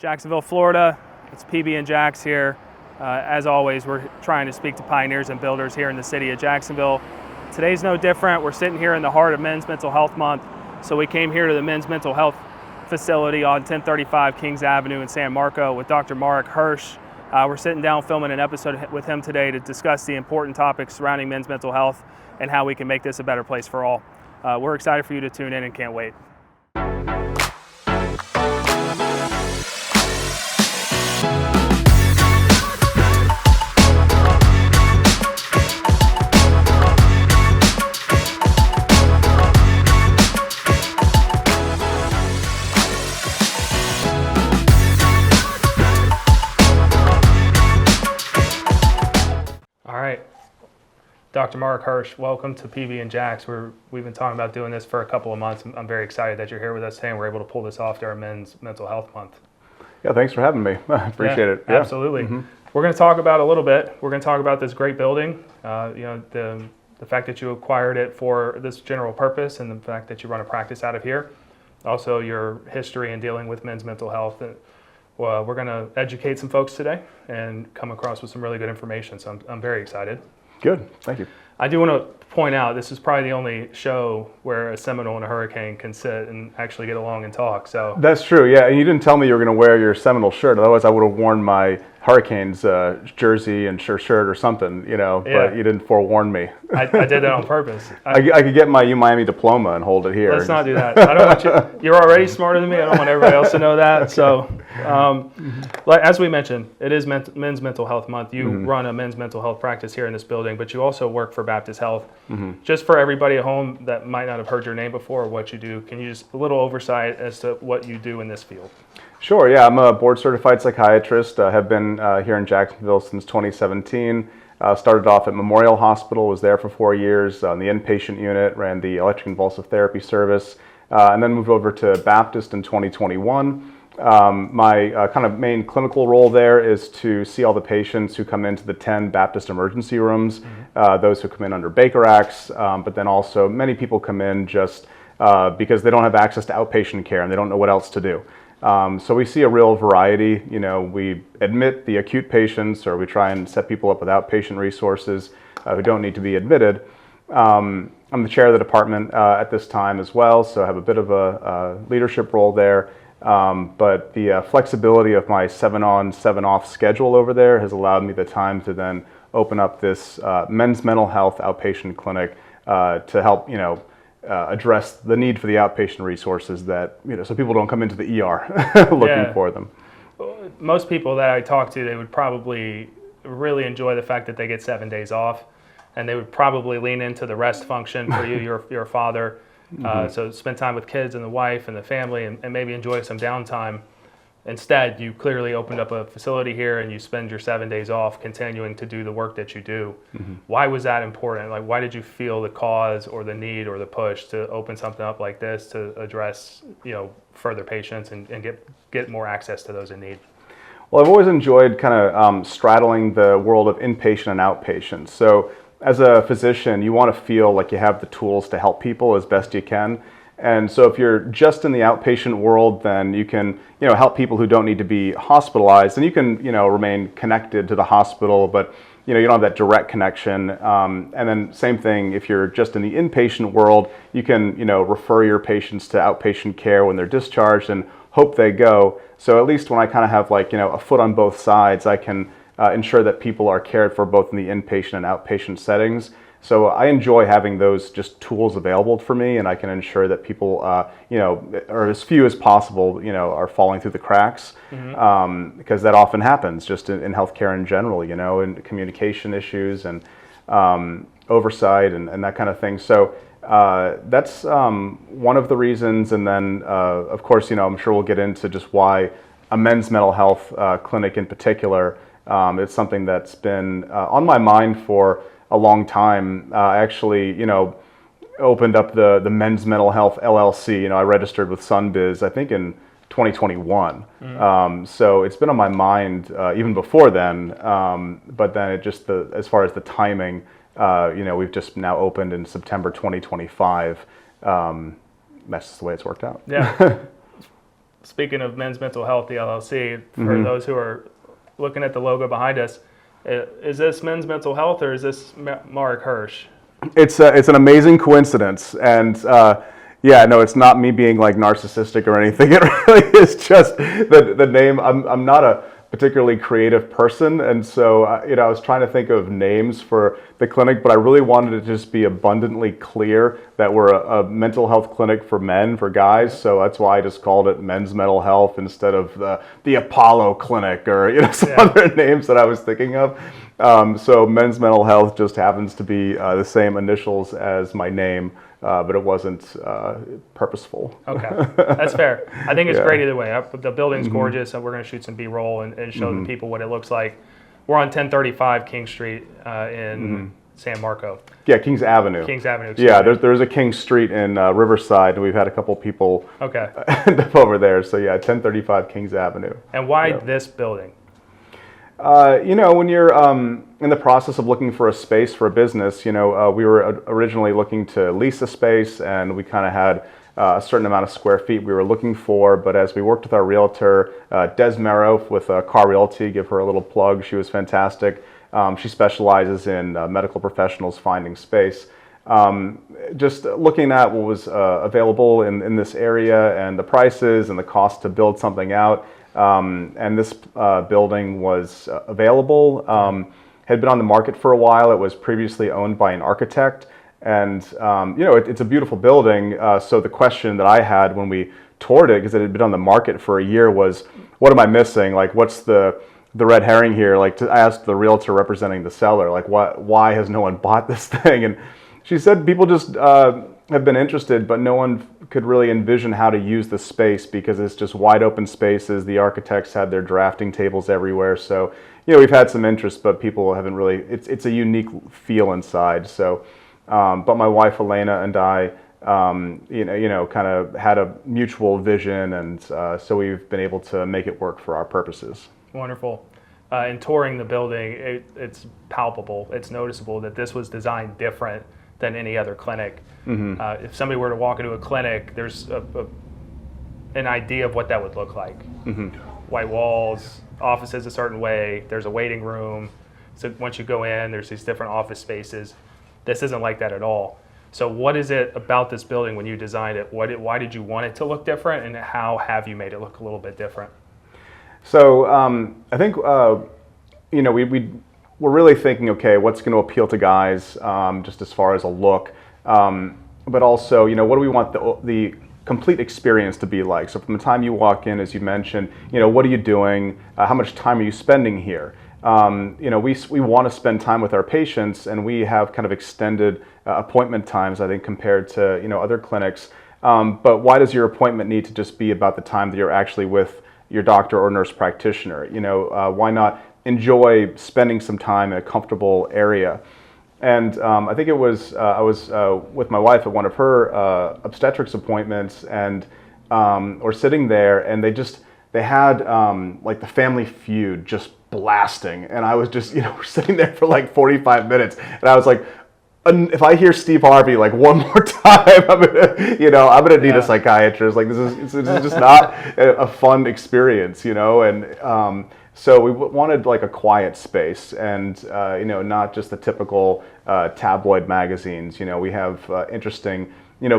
Jacksonville, Florida. It's PB and Jax here. As always, we're trying to speak to pioneers and builders here in the city of Jacksonville. Today's no different. We're sitting here in the heart of Men's Mental Health Month. So we came here to the Men's Mental Health facility on 1035 Kings Avenue in San Marco with Dr. Marek Hirsch. We're sitting down filming an episode with him today to discuss the important topics surrounding men's mental health and how we can make this a better place for all. We're excited for you to tune in and can't wait. Dr. Marek Hirsch, welcome to PB and Jax. We've been talking about doing this for a couple of months. I'm very excited that you're here with us today and we're able to pull this off during Men's Mental Health Month. Yeah, thanks for having me. I appreciate it. Yeah. Absolutely. Mm-hmm. We're going to talk about a little bit. We're going to talk about this great building, the fact that you acquired it for this general purpose and the fact that you run a practice out of here. Also, your history in dealing with men's mental health. Well, we're going to educate some folks today and come across with some really good information. So I'm very excited. Good, thank you. I do want to point out, this is probably the only show where a Seminole and a Hurricane can sit and actually get along and talk. So that's true, yeah. And you didn't tell me you were going to wear your Seminole shirt. Otherwise, I would have worn my Hurricanes jersey and shirt or something, Yeah. But you didn't forewarn me. I did that on purpose. I could get my Miami diploma and hold it here. Let's not do that. I don't want you. You're already smarter than me. I don't want everybody else to know that. Okay. So, like as we mentioned, it is Men's Mental Health Month. You run a men's mental health practice here in this building, but you also work for Baptist Health. Just for everybody at home that might not have heard your name before or what you do, can you just a little oversight as to what you do in this field? Sure, yeah. I'm a board-certified psychiatrist. I have been here in Jacksonville since 2017. Started off at Memorial Hospital, was there for 4 years on the inpatient unit, ran the electroconvulsive therapy service, and then moved over to Baptist in 2021. My kind of main clinical role there is to see all the patients who come into the 10 Baptist emergency rooms, those who come in under Baker Acts, but then also many people come in just because they don't have access to outpatient care and they don't know what else to do. So we see a real variety. We admit the acute patients, or we try and set people up with outpatient resources who don't need to be admitted. I'm the chair of the department at this time as well, so I have a bit of a leadership role there. But the flexibility of my 7-on, 7-off schedule over there has allowed me the time to then open up this men's mental health outpatient clinic to help, address the need for the outpatient resources that, so people don't come into the ER looking for them. Most people that I talk to, they would probably really enjoy the fact that they get 7 days off, and they would probably lean into the rest function for you. You're a father, so spend time with kids and the wife and the family and maybe enjoy some downtime. Instead, you clearly opened up a facility here and you spend your 7 days off continuing to do the work that you do. Why was that important? Like, why did you feel the cause or the need or the push to open something up like this to address, further patients and get more access to those in need? Well, I've always enjoyed kind of straddling the world of inpatient and outpatient. So as a physician, you want to feel like you have the tools to help people as best you can. And so if you're just in the outpatient world, then you can, help people who don't need to be hospitalized, and you can, remain connected to the hospital, but, you don't have that direct connection. And then same thing, if you're just in the inpatient world, you can, refer your patients to outpatient care when they're discharged and hope they go. So at least when I kind of have a foot on both sides, I can ensure that people are cared for both in the inpatient and outpatient settings. So I enjoy having those just tools available for me, and I can ensure that people, or as few as possible, are falling through the cracks, because that often happens just in healthcare in general, and communication issues and oversight and that kind of thing. So that's one of the reasons. And then, of course, I'm sure we'll get into just why a men's mental health clinic in particular. It's something that's been on my mind for a long time. I actually, opened up the Men's Mental Health LLC. I registered with Sunbiz, I think in 2021. So it's been on my mind even before then. But then it just, as far as the timing, we've just now opened in September 2025. That's just the way it's worked out. Yeah. speaking of Men's Mental Health, the LLC, for those who are looking at the logo behind us, is this Men's Mental Health or is this Marek Hirsch? It's an amazing coincidence, and yeah, no, it's not me being like narcissistic or anything. It really is just the name. I'm not a particularly creative person, and so I was trying to think of names for the clinic, but I really wanted it to just be abundantly clear that we're a mental health clinic for men, for guys. So that's why I just called it Men's Mental Health instead of the Apollo Clinic or some other names that I was thinking of. So Men's Mental Health just happens to be the same initials as my name. But it wasn't purposeful. Okay, that's fair. I think it's great either way. The building's gorgeous, and we're going to shoot some B-roll and show the people what it looks like. We're on 1035 King Street in San Marco. Yeah, Kings Avenue. Kings Avenue. Yeah, there's a King Street in Riverside, and we've had a couple people end up over there. So yeah, 1035 Kings Avenue. And why this building? When you're in the process of looking for a space for a business, we were originally looking to lease a space, and we kind of had a certain amount of square feet we were looking for. But as we worked with our realtor, Des Merrow with Car Realty, give her a little plug, she was fantastic. She specializes in medical professionals finding space. Just looking at what was available in this area and the prices and the cost to build something out. And this building was available, had been on the market for a while. It was previously owned by an architect, and it's a beautiful building. So the question that I had when we toured it, because it had been on the market for a year, was, what am I missing? Like, what's the red herring here? Like, I asked the realtor representing the seller, like, why has no one bought this thing? And she said people just have been interested, but no one could really envision how to use the space because it's just wide open spaces. The architects had their drafting tables everywhere. So, we've had some interest, but people haven't really, it's a unique feel inside. So, but my wife Elena and I, kind of had a mutual vision, and so we've been able to make it work for our purposes. Wonderful. In touring the building, it's palpable, it's noticeable that this was designed different than any other clinic. If somebody were to walk into a clinic, there's an idea of what that would look like. White walls, offices a certain way, there's a waiting room. So once you go in, there's these different office spaces. This isn't like that at all. So what is it about this building when you designed it? Why did you want it to look different, and how have you made it look a little bit different? So I think, we're really thinking, okay, what's going to appeal to guys, just as far as a look, but also, what do we want the complete experience to be like? So from the time you walk in, as you mentioned, what are you doing? How much time are you spending here? We want to spend time with our patients, and we have kind of extended appointment times, I think, compared to other clinics. But why does your appointment need to just be about the time that you're actually with your doctor or nurse practitioner? Why not enjoy spending some time in a comfortable area? And I think it was, I was with my wife at one of her obstetrics appointments, and we're sitting there, and they had like the Family Feud just blasting, and I was just, sitting there for like 45 minutes, and I was like, if I hear Steve Harvey like one more time, I'm gonna need a psychiatrist. Like, this is just not a fun experience, and so we wanted like a quiet space, and not just the typical tabloid magazines. We have interesting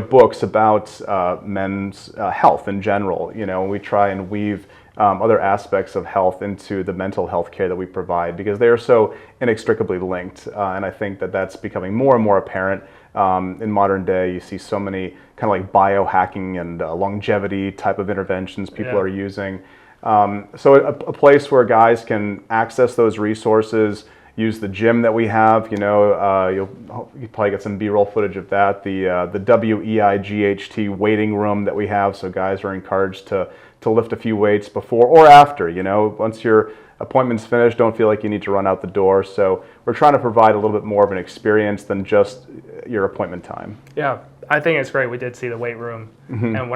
books about men's health in general. We try and weave other aspects of health into the mental health care that we provide, because they are so inextricably linked. And I think that that's becoming more and more apparent in modern day. You see so many kind of like biohacking and longevity type of interventions people are using. So a place where guys can access those resources, use the gym that we have. You'll probably get some B-roll footage of that. The WEIGHT waiting room that we have, so guys are encouraged to lift a few weights before or after. Once your appointment's finished, don't feel like you need to run out the door. So we're trying to provide a little bit more of an experience than just your appointment time. Yeah, I think it's great. We did see the weight room, and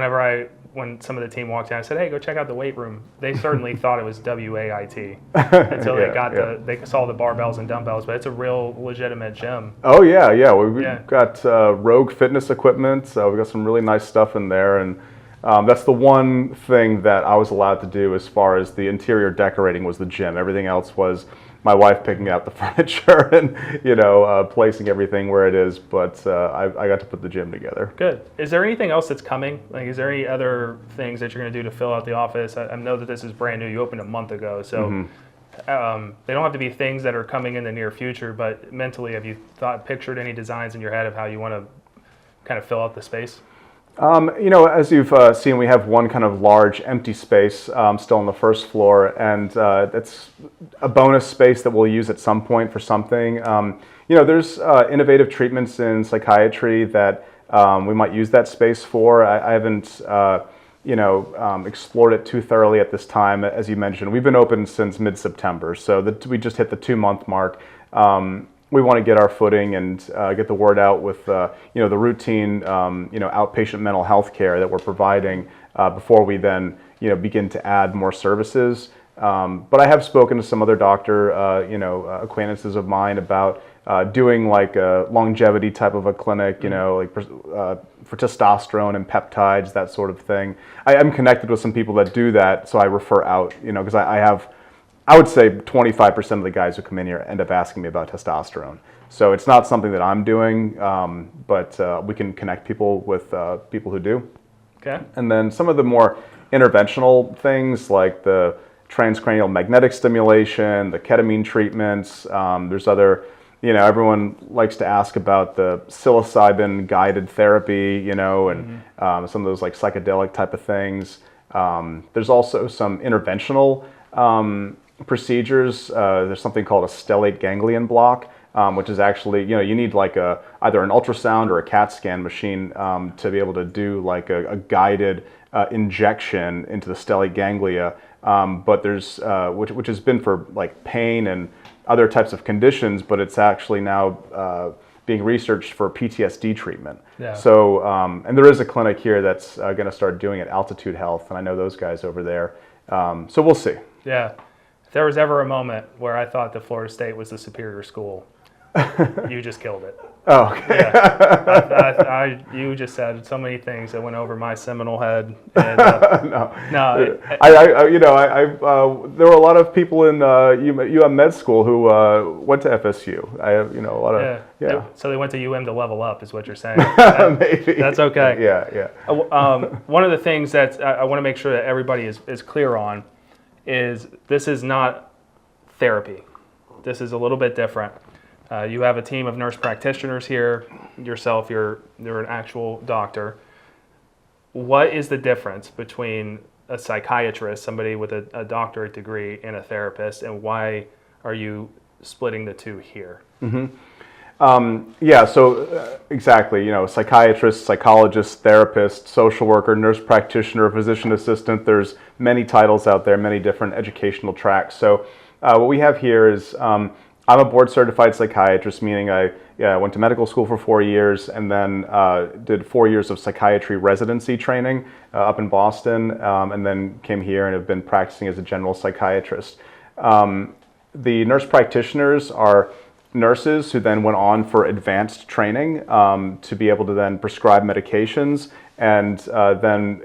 when some of the team walked in, I said, "Hey, go check out the weight room." They certainly thought it was WAIT until they saw the barbells and dumbbells, but it's a real legitimate gym. Oh yeah. We've got Rogue fitness equipment. We've got some really nice stuff in there, and That's the one thing that I was allowed to do as far as the interior decorating was the gym. Everything else was my wife picking out the furniture and placing everything where it is. But I got to put the gym together. Good. Is there anything else that's coming? Like, is there any other things that you're going to do to fill out the office? I know that this is brand new. You opened a month ago, so they don't have to be things that are coming in the near future. But mentally, have you pictured any designs in your head of how you want to kind of fill out the space? As you've seen, we have one kind of large empty space still on the first floor, and it's a bonus space that we'll use at some point for something. There's innovative treatments in psychiatry that we might use that space for. I haven't, explored it too thoroughly at this time. As you mentioned, we've been open since mid-September, so we just hit the 2-month mark. We want to get our footing and get the word out with the routine outpatient mental health care that we're providing before we then begin to add more services. But I have spoken to some other doctor acquaintances of mine about doing like a longevity type of a clinic, like for testosterone and peptides, that sort of thing. I am connected with some people that do that, so I refer out, because I would say 25% of the guys who come in here end up asking me about testosterone. So it's not something that I'm doing, but we can connect people with people who do. Okay. And then some of the more interventional things like the transcranial magnetic stimulation, the ketamine treatments. There's other, everyone likes to ask about the psilocybin guided therapy, and some of those like psychedelic type of things. There's also some interventional procedures. There's something called a stellate ganglion block, which is actually, you need like either an ultrasound or a CAT scan machine to be able to do like a guided injection into the stellate ganglia. But there's, which has been for like pain and other types of conditions, but it's actually now being researched for PTSD treatment. Yeah. So, and there is a clinic here that's going to start doing it, Altitude Health, and I know those guys over there. So we'll see. Yeah. If there was ever a moment where I thought that Florida State was the superior school, you just killed it. Oh, okay. Yeah. You just said so many things that went over my seminal head. And, no. There were a lot of people in UM Med School who went to FSU. I have, a lot of, yeah. So they went to UM to level up, is what you're saying. Maybe. That's okay. Yeah. One of the things that I want to make sure that everybody is clear on is this is not therapy. This is a little bit different. You have a team of nurse practitioners here. Yourself, you're an actual doctor. What is the difference between a psychiatrist, somebody with a doctorate degree, and a therapist, and why are you splitting the two here? Exactly. Psychiatrist, psychologist, therapist, social worker, nurse practitioner, physician assistant. There's many titles out there, many different educational tracks. So what we have here is I'm a board certified psychiatrist, meaning I went to medical school for 4 years and then did 4 years of psychiatry residency training up in Boston, and then came here and have been practicing as a general psychiatrist. The nurse practitioners are nurses who then went on for advanced training to be able to then prescribe medications, and then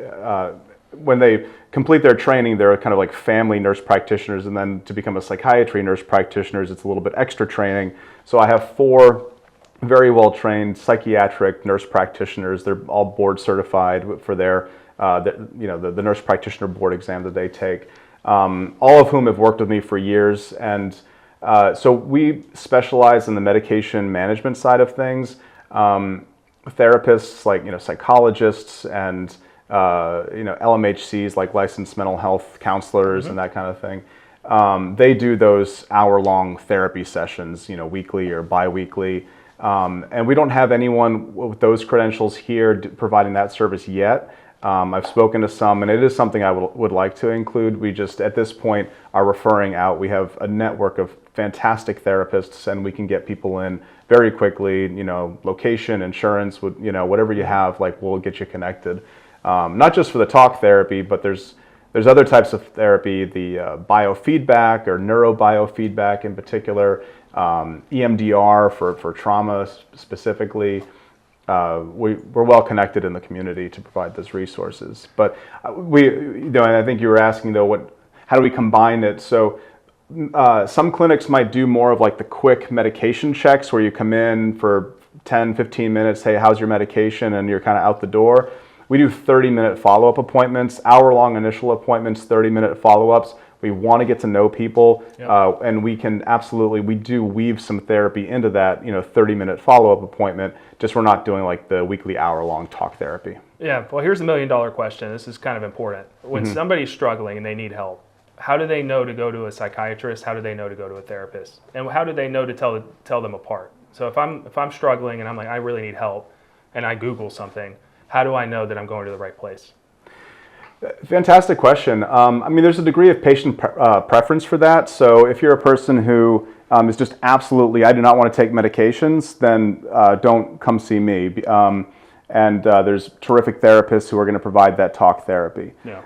when they complete their training, they're kind of like family nurse practitioners, and then to become a psychiatry nurse practitioners, it's a little bit extra training. So I have 4 very well-trained psychiatric nurse practitioners. They're all board certified for their, the nurse practitioner board exam that they take, all of whom have worked with me for years. And so we specialize in the medication management side of things. Therapists like, psychologists and LMHCs, like licensed mental health counselors and that kind of thing. They do those hour-long therapy sessions, weekly or bi-weekly. And we don't have anyone with those credentials here providing that service yet. I've spoken to some, and it is something I would like to include. We just, at this point, are referring out. We have a network of fantastic therapists, and we can get people in very quickly, location, insurance, whatever you have, we'll get you connected. Not just for the talk therapy, but there's other types of therapy, the biofeedback or neurobiofeedback in particular, EMDR for trauma specifically. we're well connected in the community to provide those resources. But and I think you were asking though, how do we combine it? So some clinics might do more of like the quick medication checks where you come in for 10, 15 minutes, hey, how's your medication? And you're kind of out the door. We do 30-minute follow-up appointments, hour-long initial appointments, 30-minute follow-ups. We want to get to know people, and we do weave some therapy into that, 30-minute follow-up appointment. Just we're not doing like the weekly hour-long talk therapy. Yeah, well, here's the $1,000,000 question. This is kind of important. When somebody's struggling and they need help, how do they know to go to a psychiatrist? How do they know to go to a therapist? And how do they know to tell them apart? So if I'm struggling and I'm like, I really need help, and I Google something, how do I know that I'm going to the right place? Fantastic question. There's a degree of patient preference for that. So if you're a person who is just absolutely, I do not want to take medications, then don't come see me. There's terrific therapists who are going to provide that talk therapy. Yeah.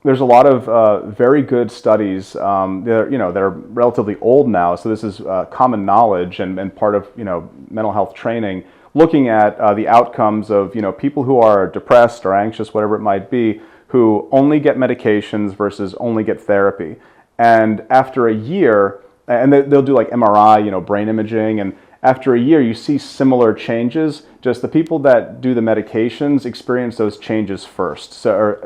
There's a lot of very good studies that are relatively old now. So this is common knowledge and part of mental health training, looking at the outcomes of people who are depressed or anxious, whatever it might be, who only get medications versus only get therapy. And after a year, and they'll do like MRI, brain imaging, and after a year you see similar changes, just the people that do the medications experience those changes first, or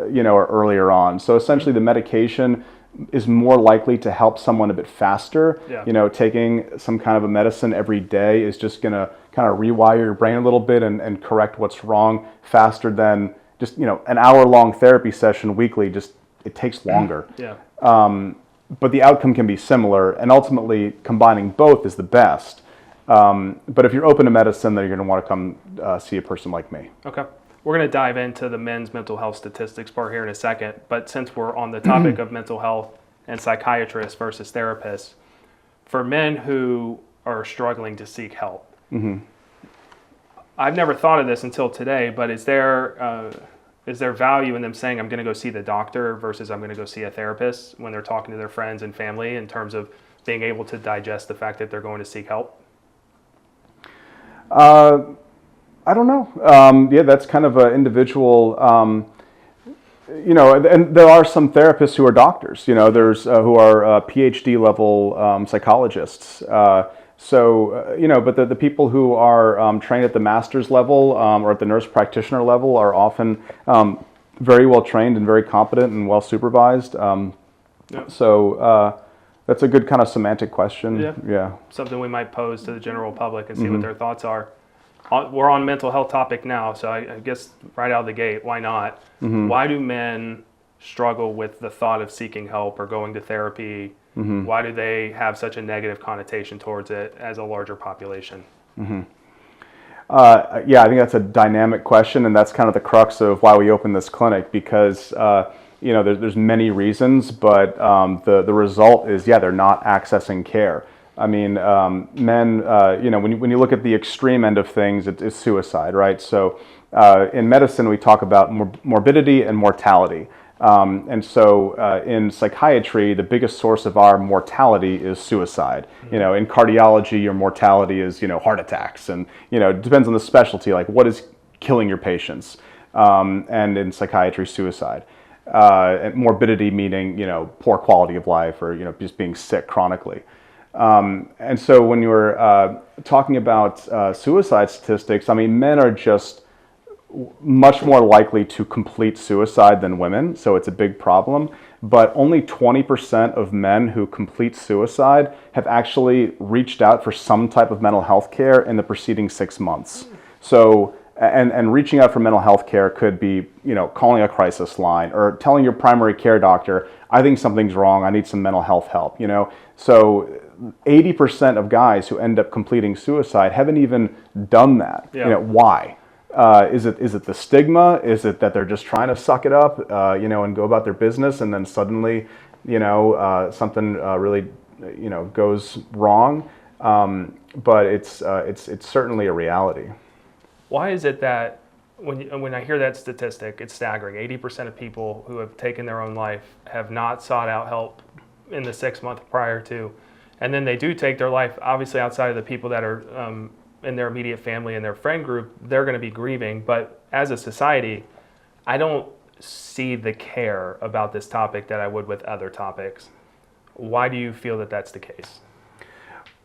earlier on. So essentially the medication is more likely to help someone a bit faster. Yeah. Taking some kind of a medicine every day is just going to kind of rewire your brain a little bit and correct what's wrong faster than just an hour-long therapy session weekly. Just it takes longer. Yeah. But the outcome can be similar, and ultimately combining both is the best. But if you're open to medicine, then you're going to want to come see a person like me. Okay. We're going to dive into the men's mental health statistics part here in a second, but since we're on the topic of mental health and psychiatrists versus therapists, for men who are struggling to seek help, I've never thought of this until today, but is there value in them saying, I'm going to go see the doctor versus I'm going to go see a therapist when they're talking to their friends and family, in terms of being able to digest the fact that they're going to seek help? I don't know. That's kind of an individual, and there are some therapists who are doctors, there's who are PhD level psychologists. But the people who are trained at the master's level or at the nurse practitioner level are often very well trained and very competent and well supervised. So that's a good kind of semantic question. Yeah. Something we might pose to the general public and see what their thoughts are. We're on mental health topic now, so I guess right out of the gate, why not? Why do men struggle with the thought of seeking help or going to therapy? Why do they have such a negative connotation towards it as a larger population? I think that's a dynamic question, and that's kind of the crux of why we opened this clinic, because there's many reasons, but the result is they're not accessing care. Men, when you look at the extreme end of things, it's suicide, right? So in medicine, we talk about morbidity and mortality. In psychiatry, the biggest source of our mortality is suicide. In cardiology, your mortality is, heart attacks. And, it depends on the specialty, like what is killing your patients. And in psychiatry, suicide. And morbidity meaning, poor quality of life or, just being sick chronically. And so when you're talking about suicide statistics, men are just much more likely to complete suicide than women, so it's a big problem. But only 20% of men who complete suicide have actually reached out for some type of mental health care in the preceding 6 months. So, and reaching out for mental health care could be, calling a crisis line or telling your primary care doctor, I think something's wrong, I need some mental health help, So 80% of guys who end up completing suicide haven't even done that. Why? Is it the stigma? Is it that they're just trying to suck it up, and go about their business, and then suddenly, something really, goes wrong? But it's certainly a reality. Why is it that when I hear that statistic, it's staggering? 80% of people who have taken their own life have not sought out help in the 6 months prior to, and then they do take their life, obviously outside of the people that are in their immediate family and their friend group, they're going to be grieving. But as a society, I don't see the care about this topic that I would with other topics. Why do you feel that that's the case?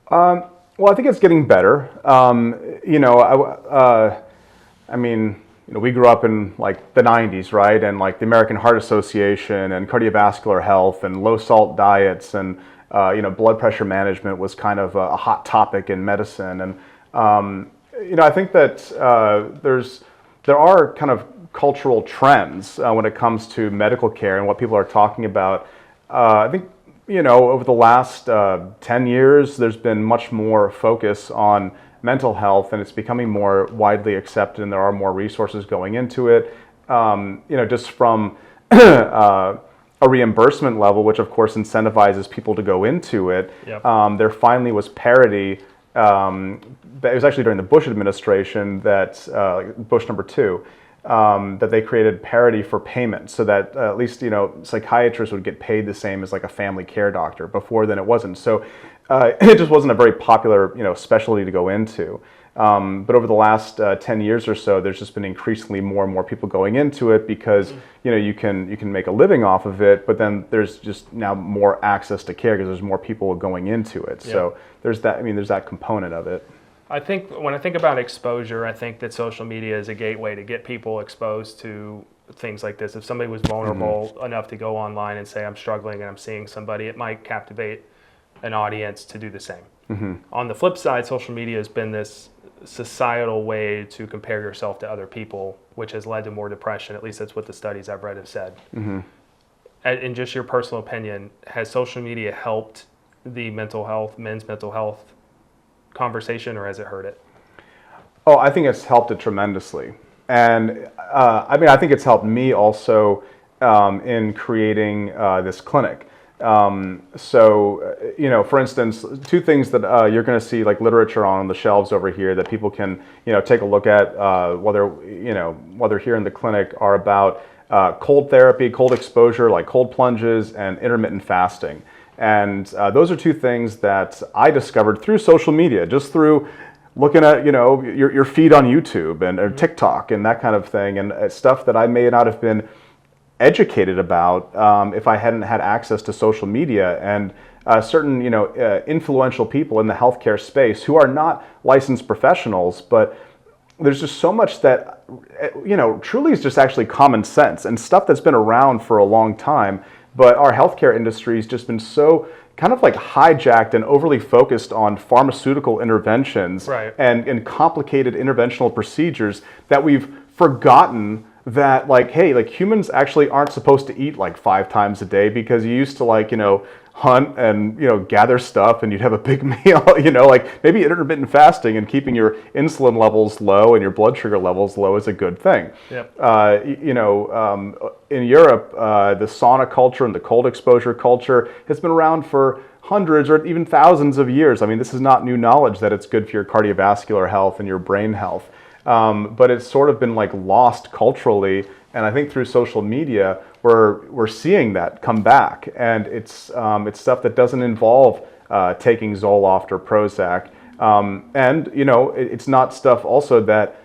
Well, I think it's getting better. I mean, we grew up in like the 90s, right? And like the American Heart Association and cardiovascular health and low salt diets and, blood pressure management was kind of a hot topic in medicine. And, I think that there are kind of cultural trends when it comes to medical care and what people are talking about. I think, over the last 10 years, there's been much more focus on mental health, and it's becoming more widely accepted, and there are more resources going into it. Just from a reimbursement level, which of course incentivizes people to go into it. Yep. There finally was parity. It was actually during the Bush administration that Bush #2. That they created parity for payment so that at least, psychiatrists would get paid the same as like a family care doctor. Before then it wasn't. So it just wasn't a very popular, specialty to go into. But over the last 10 years or so, there's just been increasingly more and more people going into it because, you can make a living off of it, but then there's just now more access to care because there's more people going into it. Yep. So there's that component of it. I think when I think about exposure, I think that social media is a gateway to get people exposed to things like this. If somebody was vulnerable enough to go online and say, I'm struggling and I'm seeing somebody, it might captivate an audience to do the same. Mm-hmm. On the flip side, social media has been this societal way to compare yourself to other people, which has led to more depression. At least that's what the studies I've read have said. Mm-hmm. In just your personal opinion, has social media helped the men's mental health conversation, or has it hurt it? Oh, I think it's helped it tremendously. And I think it's helped me also in creating this clinic. For instance, two things that you're going to see like literature on the shelves over here that people can, take a look at while they're here in the clinic are about cold therapy, cold exposure, like cold plunges, and intermittent fasting. And those are two things that I discovered through social media, just through looking at, your feed on YouTube and TikTok and that kind of thing, and stuff that I may not have been educated about if I hadn't had access to social media. And certain, influential people in the healthcare space who are not licensed professionals, but there's just so much that, truly is just actually common sense and stuff that's been around for a long time. But our healthcare industry has just been so kind of like hijacked and overly focused on pharmaceutical interventions, right, and complicated interventional procedures that we've forgotten that humans actually aren't supposed to eat like 5 times a day, because you used to hunt and gather stuff and you'd have a big meal, maybe intermittent fasting and keeping your insulin levels low and your blood sugar levels low is a good thing. Yep. In Europe, the sauna culture and the cold exposure culture has been around for hundreds or even thousands of years. I mean, this is not new knowledge that it's good for your cardiovascular health and your brain health. But it's sort of been lost culturally, and I think through social media we're seeing that come back, and it's stuff that doesn't involve taking Zoloft or Prozac, and it's not stuff also that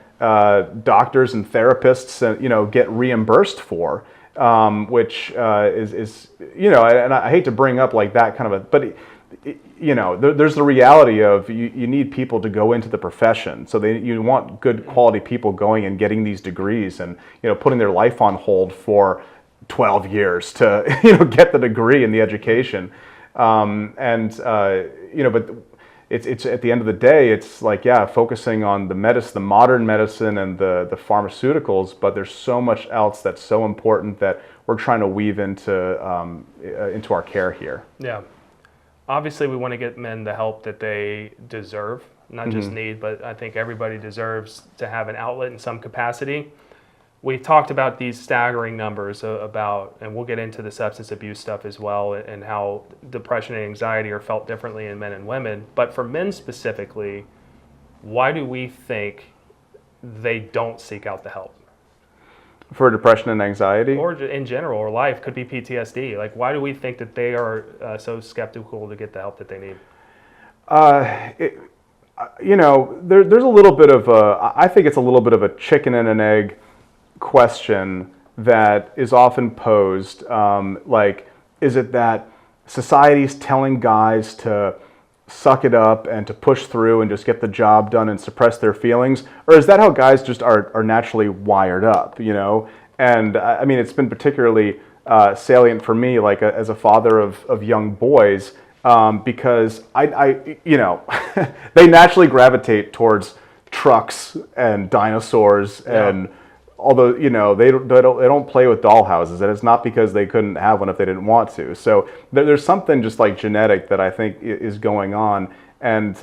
doctors and therapists get reimbursed for, which is and I hate to bring up that kind of but. There's the reality of you need people to go into the profession. So you want good quality people going and getting these degrees and, putting their life on hold for 12 years to, get the degree and the education. But it's at the end of the day, it's focusing on the modern medicine and the pharmaceuticals, but there's so much else that's so important that we're trying to weave into our care here. Yeah. Obviously, we want to get men the help that they deserve, not just need, but I think everybody deserves to have an outlet in some capacity. We've talked about these staggering numbers and we'll get into the substance abuse stuff as well, and how depression and anxiety are felt differently in men and women. But for men specifically, why do we think they don't seek out the help? For depression and anxiety? Or in general, or life, could be PTSD. Why do we think that they are so skeptical to get the help that they need? there's a little bit of I think it's a little bit of a chicken and an egg question that is often posed. Like, is it that society's telling guys to suck it up and to push through and just get the job done and suppress their feelings? Or is that how guys just are naturally wired up, And I mean, it's been particularly salient for me, like as a father of young boys, because I they naturally gravitate towards trucks and dinosaurs and although they don't play with dollhouses, and it's not because they couldn't have one if they didn't want to. So there's something just like genetic that I think is going on, and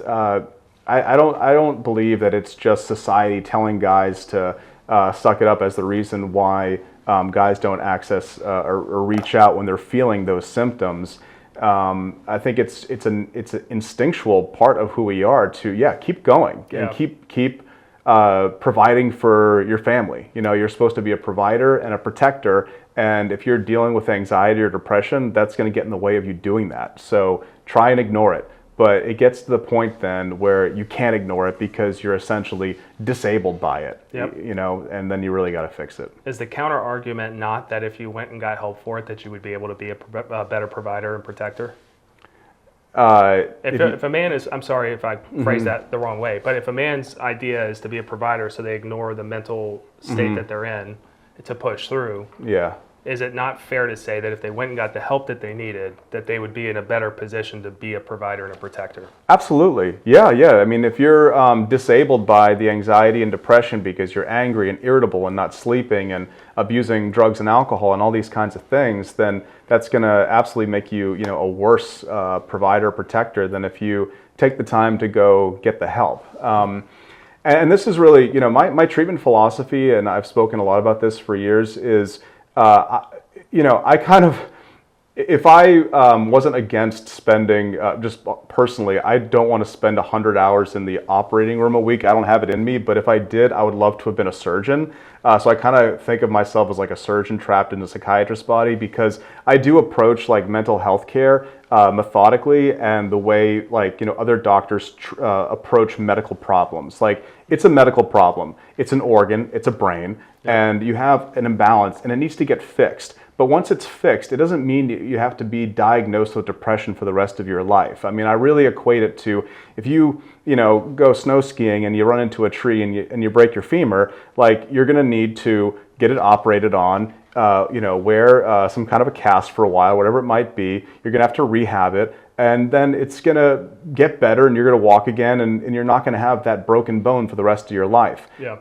I don't believe that it's just society telling guys to suck it up as the reason why guys don't access or reach out when they're feeling those symptoms. I think it's an instinctual part of who we are to keep going and keep providing for your family. You're supposed to be a provider and a protector, and if you're dealing with anxiety or depression, that's going to get in the way of you doing that. So try and ignore it. But it gets to the point then where you can't ignore it because you're essentially disabled by it, and then you really got to fix it. Is the counter argument not that if you went and got help for it, that you would be able to be a better provider and protector? If a man is, I'm sorry if I phrased that the wrong way, but if a man's idea is to be a provider, so they ignore the mental state that they're in to push through, is it not fair to say that if they went and got the help that they needed, that they would be in a better position to be a provider and a protector? Absolutely. Yeah. I mean, if you're disabled by the anxiety and depression because you're angry and irritable and not sleeping and abusing drugs and alcohol and all these kinds of things, then that's going to absolutely make you, a worse provider, protector than if you take the time to go get the help. And this is really, my treatment philosophy, and I've spoken a lot about this for years, is I kind of, if I wasn't against spending, just personally, I don't want to spend 100 hours in the operating room a week. I don't have it in me, but if I did, I would love to have been a surgeon. So I kind of think of myself as like a surgeon trapped in a psychiatrist's body, because I do approach like mental health care methodically, and the way other doctors approach medical problems. Like, it's a medical problem, it's an organ, it's a brain, and you have an imbalance and it needs to get fixed. But once it's fixed, it doesn't mean you have to be diagnosed with depression for the rest of your life. I mean, I really equate it to if you go snow skiing and you run into a tree and you break your femur, like, you're going to need to get it operated on, wear some kind of a cast for a while, whatever it might be. You're going to have to rehab it, and then it's going to get better and you're going to walk again, and you're not going to have that broken bone for the rest of your life. Yeah.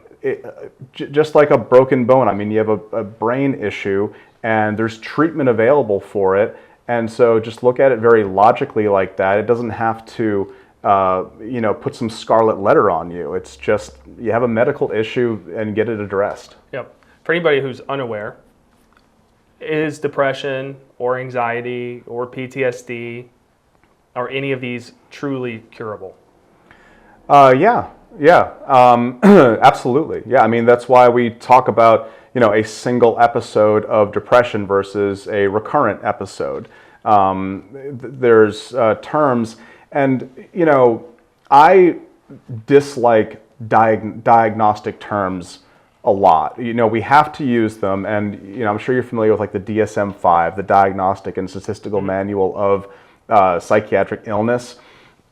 Just like a broken bone, I mean, you have a brain issue, and there's treatment available for it. And so just look at it very logically like that. It doesn't have to, put some scarlet letter on you. It's just, you have a medical issue and get it addressed. Yep. For anybody who's unaware, is depression or anxiety or PTSD or any of these truly curable? Yeah, absolutely. Yeah, I mean, that's why we talk about, a single episode of depression versus a recurrent episode. There's terms, and, I dislike diagnostic terms a lot. We have to use them, and, I'm sure you're familiar with like the DSM-5, the Diagnostic and Statistical Manual of Psychiatric Illness.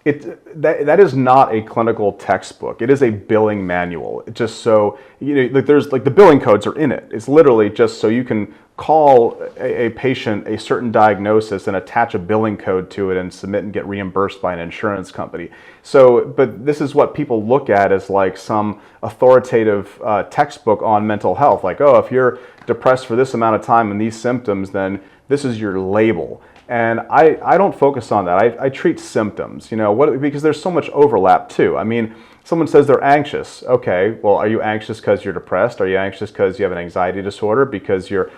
That is not a clinical textbook. It is a billing manual. Just so there's like the billing codes are in it. It's literally just so you can call a patient a certain diagnosis and attach a billing code to it and submit and get reimbursed by an insurance company. So, but this is what people look at as like some authoritative textbook on mental health. Like, oh, if you're depressed for this amount of time and these symptoms, then this is your label. And I don't focus on that. I treat symptoms, because there's so much overlap too. I mean, someone says they're anxious. Okay, well, are you anxious because you're depressed? Are you anxious because you have an anxiety disorder? Because you're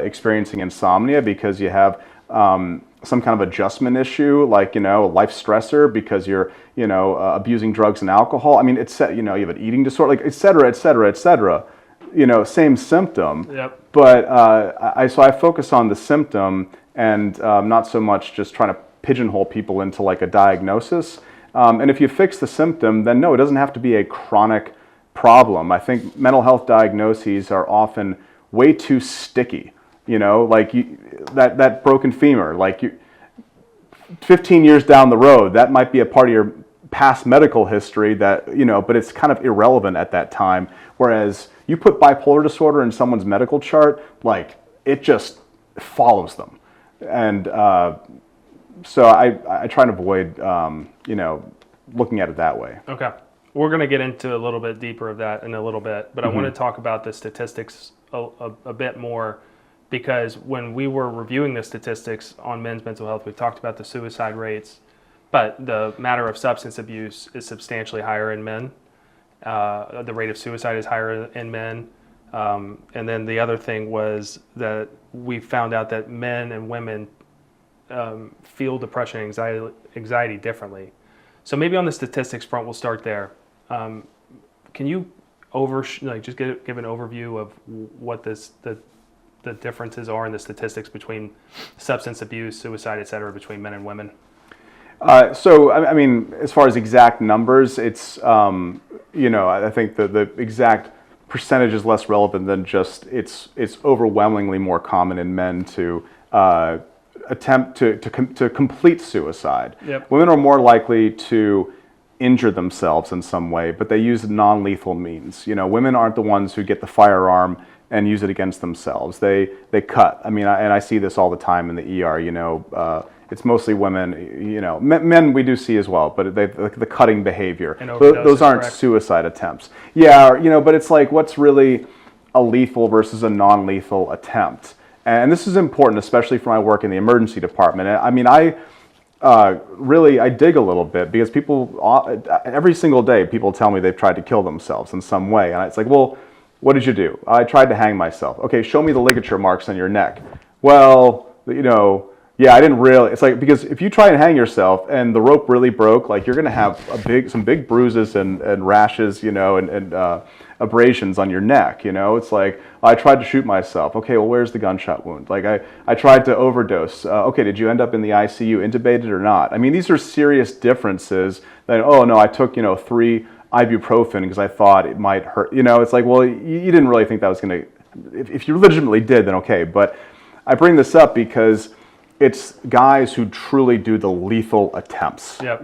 experiencing insomnia? Because you have some kind of adjustment issue, like, life stressor? Because you're, abusing drugs and alcohol? I mean, you have an eating disorder, like, et cetera, et cetera, et cetera. Same symptom. Yep. But so I focus on the symptom, and not so much just trying to pigeonhole people into like a diagnosis. And if you fix the symptom, then no, it doesn't have to be a chronic problem. I think mental health diagnoses are often way too sticky. Like that broken femur, 15 years down the road, that might be a part of your past medical history that, but it's kind of irrelevant at that time. Whereas you put bipolar disorder in someone's medical chart, it just follows them. And so I try and avoid, looking at it that way. Okay. We're going to get into a little bit deeper of that in a little bit, but I want to talk about the statistics a bit more, because when we were reviewing the statistics on men's mental health, we talked about the suicide rates, but the matter of substance abuse is substantially higher in men. The rate of suicide is higher in men. And then the other thing was that we found out that men and women feel depression and anxiety differently. So maybe on the statistics front, we'll start there. Can you just give an overview of what the differences are in the statistics between substance abuse, suicide, et cetera, between men and women? So, I mean, as far as exact numbers, it's, I think the exact percentage is less relevant than just it's overwhelmingly more common in men to attempt to complete suicide. Yep. Women are more likely to injure themselves in some way, but they use non-lethal means. Women aren't the ones who get the firearm and use it against themselves. They cut. I mean, and I see this all the time in the ER. It's mostly women. Men we do see as well, but the cutting behavior. Those aren't correct. Suicide attempts. Yeah, but it's like, what's really a lethal versus a non-lethal attempt? And this is important, especially for my work in the emergency department. I mean, I dig a little bit, because people every single day people tell me they've tried to kill themselves in some way, and it's like, well, what did you do? I tried to hang myself. Okay, show me the ligature marks on your neck. Well, yeah, I didn't really. It's like, because if you try and hang yourself and the rope really broke, you're going to have some big bruises and rashes, and abrasions on your neck. It's like, I tried to shoot myself. Okay, well, where's the gunshot wound? I tried to overdose. Okay, did you end up in the ICU intubated or not? I mean, these are serious differences. That, oh no, I took 3 ibuprofen because I thought it might hurt. It's like, well, you didn't really think that was going to. If you legitimately did, then okay. But I bring this up because it's guys who truly do the lethal attempts. Yep.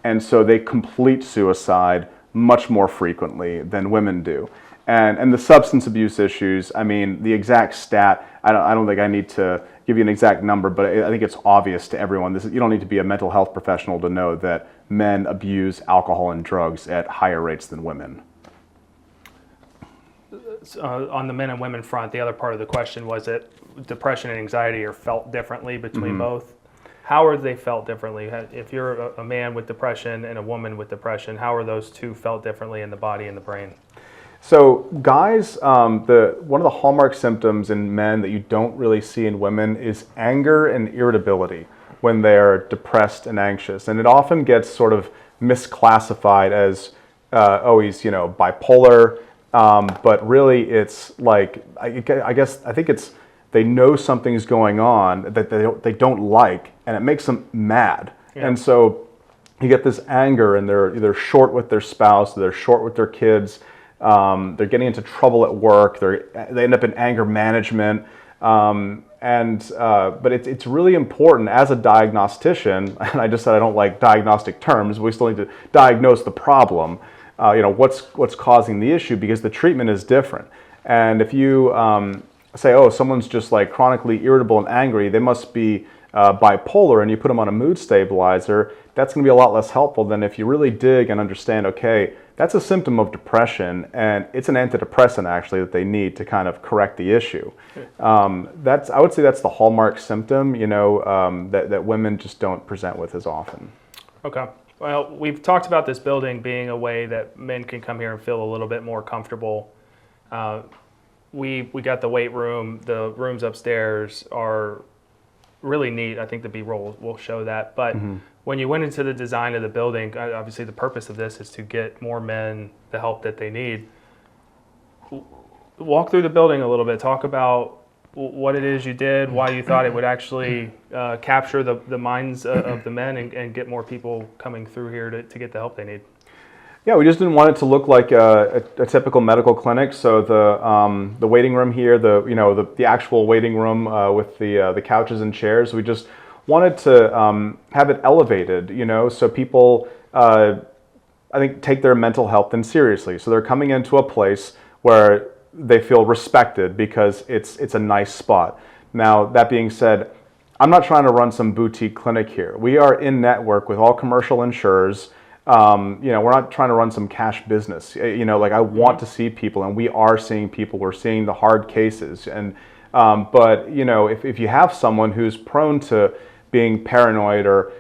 And so they complete suicide much more frequently than women do. And the substance abuse issues, I mean, the exact stat, I don't think I need to give you an exact number, but I think it's obvious to everyone. You don't need to be a mental health professional to know that men abuse alcohol and drugs at higher rates than women. On the men and women front, the other part of the question was that depression and anxiety are felt differently between both. How are they felt differently? If you're a man with depression and a woman with depression, how are those two felt differently in the body and the brain? So guys, one of the hallmark symptoms in men that you don't really see in women is anger and irritability when they're depressed and anxious. And it often gets sort of misclassified as, he's, bipolar. But really it's like, I think it's, they know something's going on that they don't like, and it makes them mad. Yeah. And so you get this anger, and they're either short with their spouse, they're short with their kids, they're getting into trouble at work, they end up in anger management. But it's really important as a diagnostician, and I just said I don't like diagnostic terms, we still need to diagnose the problem, what's causing the issue, because the treatment is different. And if you say, oh, someone's just like chronically irritable and angry, they must be bipolar, and you put them on a mood stabilizer, that's going to be a lot less helpful than if you really dig and understand, okay, that's a symptom of depression, and it's an antidepressant actually that they need to kind of correct the issue. I would say that's the hallmark symptom, that women just don't present with as often. Okay. Well, we've talked about this building being a way that men can come here and feel a little bit more comfortable. We got the weight room. The rooms upstairs are really neat. I think the B-roll will show that. But when you went into the design of the building, obviously the purpose of this is to get more men the help that they need. Walk through the building a little bit. Talk about what it is you did, why you thought it would actually capture the minds of the men and get more people coming through here to get the help they need. Yeah, we just didn't want it to look like a typical medical clinic. So the waiting room here, the actual waiting room with the couches and chairs, we just wanted to have it elevated, so people I think take their mental health seriously. So they're coming into a place where they feel respected because it's a nice spot. Now, that being said, I'm not trying to run some boutique clinic here. We are in network with all commercial insurers. We're not trying to run some cash business. I want to see people, and we are seeing people. We're seeing the hard cases. And but if you have someone who's prone to being paranoid or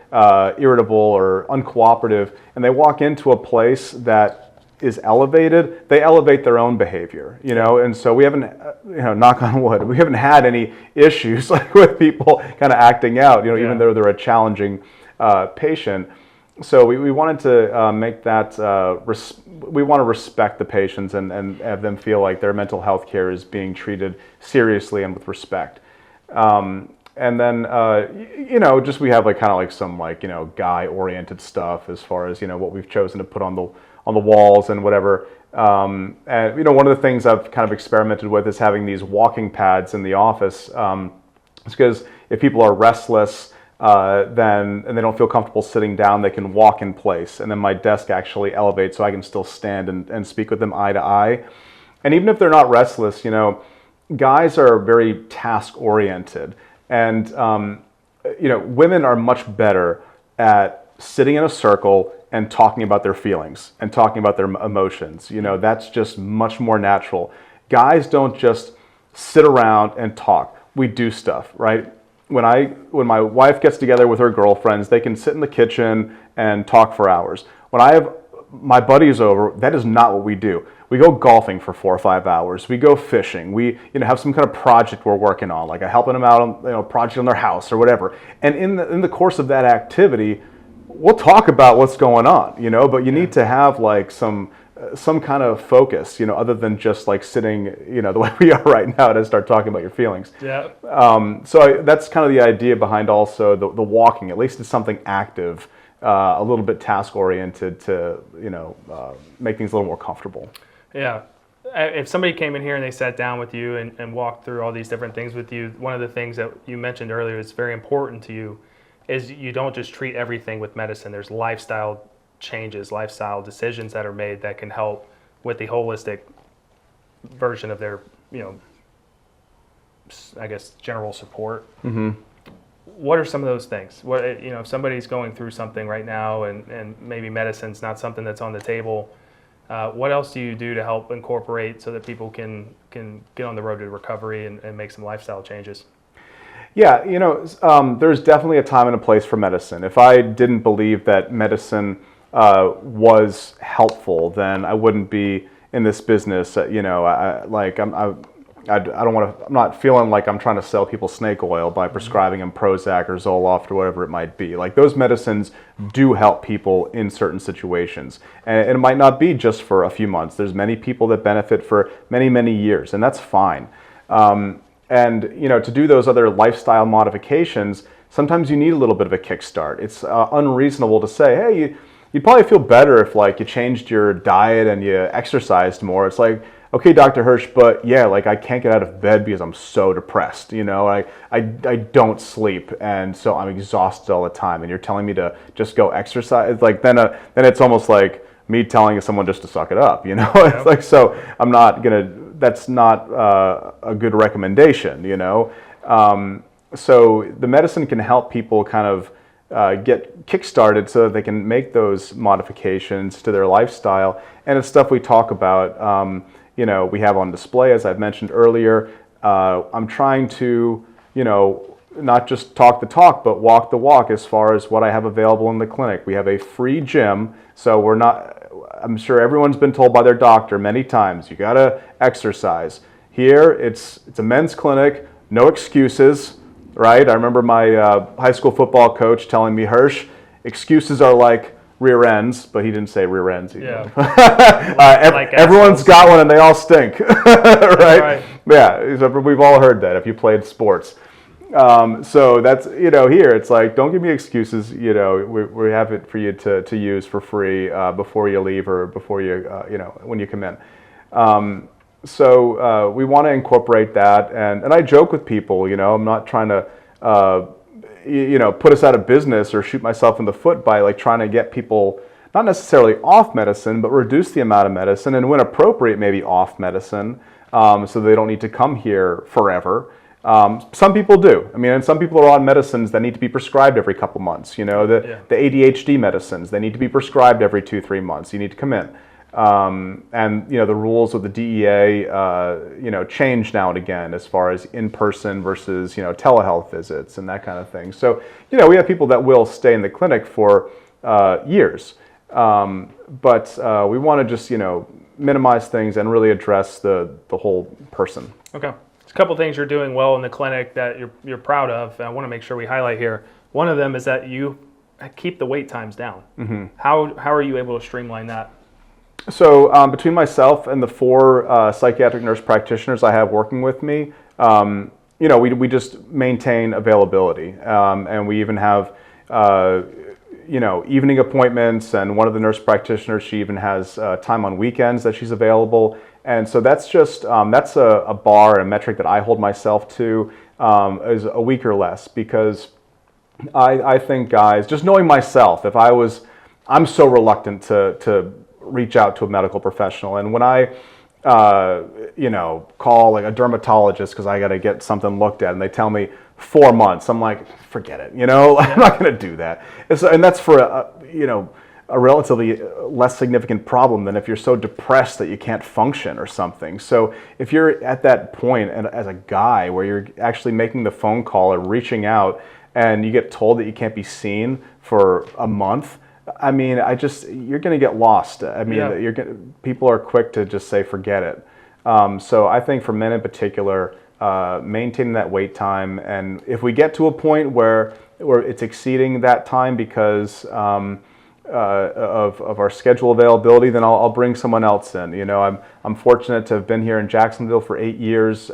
irritable or uncooperative, and they walk into a place that is elevated, they elevate their own behavior, and so we haven't, knock on wood, we haven't had any issues like with people kind of acting out, even though they're a challenging patient. So we wanted to make that, we want to respect the patients and have them feel like their mental health care is being treated seriously and with respect. And then, just we have some guy-oriented stuff as far as, what we've chosen to put on the walls and whatever. And, one of the things I've kind of experimented with is having these walking pads in the office. It's because if people are restless, and they don't feel comfortable sitting down, they can walk in place. And then my desk actually elevates so I can still stand and speak with them eye to eye. And even if they're not restless, guys are very task-oriented. And, women are much better at sitting in a circle and talking about their feelings and talking about their emotions. That's just much more natural. Guys don't just sit around and talk. We do stuff, right? When my wife gets together with her girlfriends, they can sit in the kitchen and talk for hours. When I have my buddies over, that is not what we do. We go golfing for 4 or 5 hours. We go fishing. We have some kind of project we're working on, like helping them out on a project on their house or whatever. And in the course of that activity, we'll talk about what's going on, but you need to have some kind of focus, other than just sitting, the way we are right now to start talking about your feelings. Yeah. So that's kind of the idea behind also the walking. At least it's something active, a little bit task oriented to, make things a little more comfortable. Yeah. If somebody came in here and they sat down with you and walked through all these different things with you, one of the things that you mentioned earlier is very important to you is you don't just treat everything with medicine. There's lifestyle changes, lifestyle decisions that are made that can help with the holistic version of their, general support. Mm-hmm. What are some of those things? What, if somebody's going through something right now and maybe medicine's not something that's on the table, what else do you do to help incorporate so that people can get on the road to recovery and make some lifestyle changes? Yeah, there's definitely a time and a place for medicine. If I didn't believe that medicine was helpful, then I wouldn't be in this business. I'm not feeling like I'm trying to sell people snake oil by prescribing them Prozac or Zoloft or whatever it might be. Those medicines do help people in certain situations. And it might not be just for a few months. There's many people that benefit for many, many years, and that's fine. And to do those other lifestyle modifications, sometimes you need a little bit of a kickstart. It's unreasonable to say, hey, you'd probably feel better if you changed your diet and you exercised more. It's like, okay, Dr. Hirsch, but yeah, I can't get out of bed because I'm so depressed. I don't sleep, and so I'm exhausted all the time. And you're telling me to just go exercise? Then it's almost like me telling someone just to suck it up. Yeah. It's so I'm not gonna. That's not a good recommendation. So the medicine can help people kind of get kick-started so that they can make those modifications to their lifestyle. And it's stuff we talk about, we have on display, as I've mentioned earlier. I'm trying to, not just talk the talk, but walk the walk as far as what I have available in the clinic. We have a free gym, so I'm sure everyone's been told by their doctor many times, you gotta exercise. Here, it's a men's clinic, no excuses. Right? I remember my high school football coach telling me, Hirsch, excuses are like rear ends, but he didn't say rear ends either. Yeah. Everyone's got one and they all stink, right? Right. Yeah, so we've all heard that if you played sports. So that's, here it's like, don't give me excuses. We have it for you to use for free before you leave or before you, when you come in. So we want to incorporate that. And I joke with people, I'm not trying to, put us out of business or shoot myself in the foot by like trying to get people not necessarily off medicine, but reduce the amount of medicine and when appropriate, maybe off medicine, so they don't need to come here forever. Some people do. And some people are on medicines that need to be prescribed every couple months. The ADHD medicines, they need to be prescribed every 2-3 months. You need to come in. And the rules of the DEA, change now and again as far as in-person versus, telehealth visits and that kind of thing. So, we have people that will stay in the clinic for years. But we want to just, minimize things and really address the whole person. Okay. A couple things you're doing well in the clinic that you're proud of. I want to make sure we highlight here. One of them is that you keep the wait times down. Mm-hmm. How are you able to streamline that? So between myself and the 4 psychiatric nurse practitioners I have working with me, we just maintain availability, and we even have evening appointments. And one of the nurse practitioners, she even has time on weekends that she's available. And so that's just, that's a bar, a metric that I hold myself to, is a week or less, because I think, guys, just knowing myself, I'm so reluctant to reach out to a medical professional. And when I, call like a dermatologist because I got to get something looked at and they tell me 4 months, I'm like, forget it, I'm not going to do that. And that's for a relatively less significant problem than if you're so depressed that you can't function or something. So if you're at that point, and as a guy, where you're actually making the phone call or reaching out and you get told that you can't be seen for a month, you're going to get lost. People are quick to just say, forget it. So I think for men in particular, maintaining that wait time, and if we get to a point where it's exceeding that time because of our schedule availability, then I'll bring someone else in. I'm fortunate to have been here in Jacksonville for 8 years.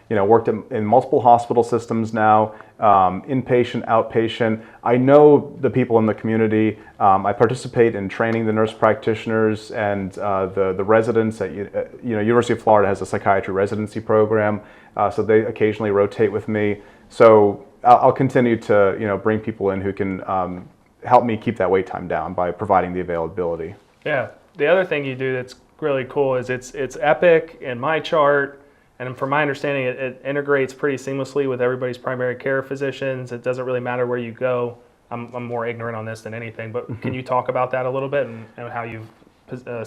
Worked in multiple hospital systems now, inpatient, outpatient. I know the people in the community. I participate in training the nurse practitioners and the residents at University of Florida has a psychiatry residency program, so they occasionally rotate with me. So I'll continue to bring people in who can help me keep that wait time down by providing the availability. Yeah. The other thing you do that's really cool is it's Epic and MyChart, and from my understanding, it integrates pretty seamlessly with everybody's primary care physicians. It doesn't really matter where you go. I'm more ignorant on this than anything, but can you talk about that a little bit and how you've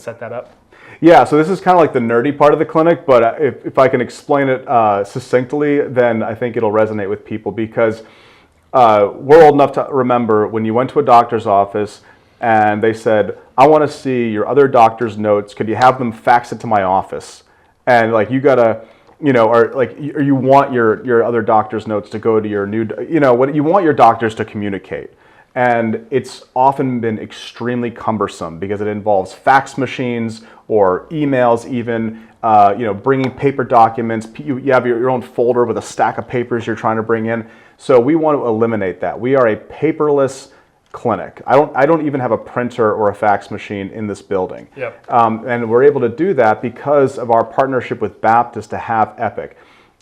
set that up? Yeah, so this is kind of like the nerdy part of the clinic, but if I can explain it succinctly, then I think it'll resonate with people, because we're old enough to remember when you went to a doctor's office and they said, I want to see your other doctor's notes. Could you have them fax it to my office? And like, you gotta, or you want your other doctor's notes to go to your new, what you want your doctors to communicate. And it's often been extremely cumbersome because it involves fax machines or emails even, bringing paper documents. You have your own folder with a stack of papers you're trying to bring in. So we want to eliminate that. We are a paperless clinic. I don't even have a printer or a fax machine in this building. Yep. And we're able to do that because of our partnership with Baptist to have Epic.